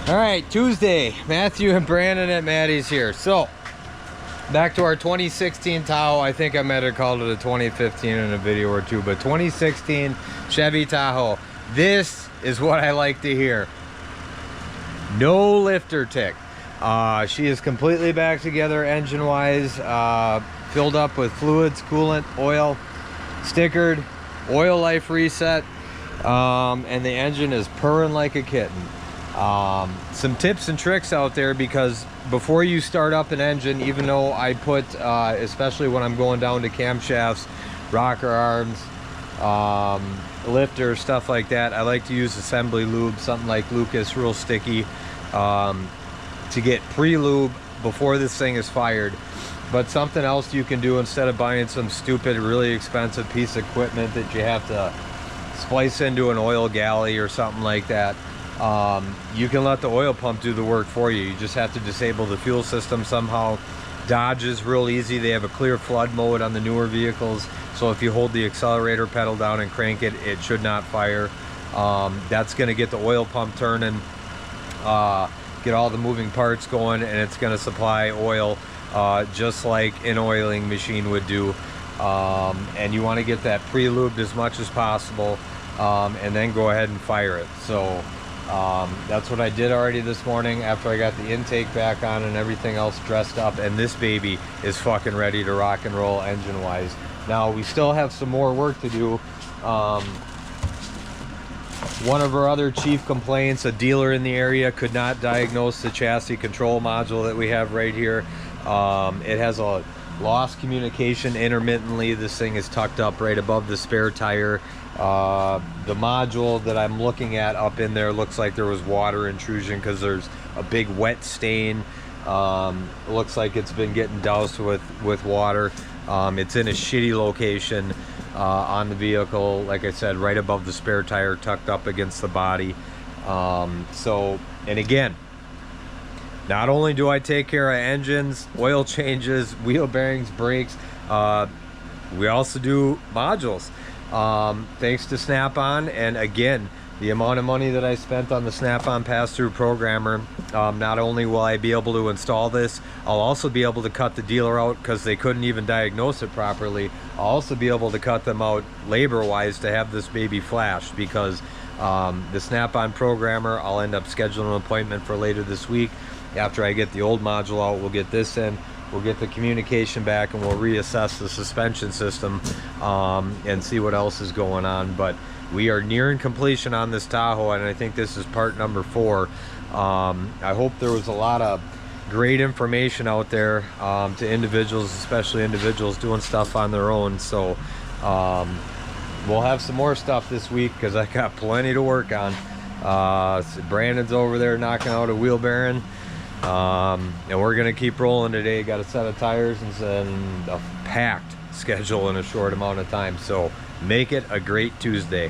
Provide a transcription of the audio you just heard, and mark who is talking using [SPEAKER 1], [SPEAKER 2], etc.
[SPEAKER 1] All right, Tuesday, Matthew and Brandon at Maddie's here. So, back to our 2016 Tahoe. I think I might have called it a 2015 in a video or two, but 2016 Chevy Tahoe. This is what I like to hear. No lifter tick. She is completely back together engine-wise, filled up with fluids, coolant, oil, stickered, oil life reset, and the engine is purring like a kitten. Some tips and tricks out there, because before you start up an engine, even though I put, especially when I'm going down to camshafts, rocker arms, lifter, stuff like that, I like to use assembly lube, something like Lucas, real sticky, to get pre-lube before this thing is fired. But something else you can do, instead of buying some stupid, really expensive piece of equipment that you have to splice into an oil galley or something like that, you can let the oil pump do the work for you. You just have to disable the fuel system somehow. Dodge is real easy. They have a clear flood mode on the newer vehicles, so if you hold the accelerator pedal down and crank it, it should not fire. That's going to get the oil pump turning, get all the moving parts going, and it's going to supply oil just like an oiling machine would do. And you want to get that pre-lubed as much as possible, and then go ahead and fire it. So that's what I did already this morning after I got the intake back on and everything else dressed up, and this baby is fucking ready to rock and roll engine wise. Now we still have some more work to do. One of our other chief complaints, a dealer in the area could not diagnose the chassis control module that we have right here. It has a lost communication intermittently. This thing is tucked up right above the spare tire. The module that I'm looking at up in there looks like there was water intrusion, because there's a big wet stain. It looks like it's been getting doused with water. It's in a shitty location on the vehicle, like I said, right above the spare tire, tucked up against the body. And again, not only do I take care of engines, oil changes, wheel bearings, brakes, we also do modules. Thanks to Snap-on, and again, the amount of money that I spent on the Snap-on pass-through programmer, not only will I be able to install this, I'll also be able to cut the dealer out because they couldn't even diagnose it properly. I'll also be able to cut them out labor-wise to have this baby flashed, because the Snap-on programmer, I'll end up scheduling an appointment for later this week. After I get the old module out, we'll get this in, we'll get the communication back, and we'll reassess the suspension system and see what else is going on. But we are nearing completion on this Tahoe, and I think this is part number 4. I hope there was a lot of great information out there to individuals, especially individuals doing stuff on their own. So we'll have some more stuff this week, because I got plenty to work on. Brandon's over there knocking out a wheel bearing. And we're gonna keep rolling today. Got a set of tires and a packed schedule in a short amount of time, so make it a great Tuesday.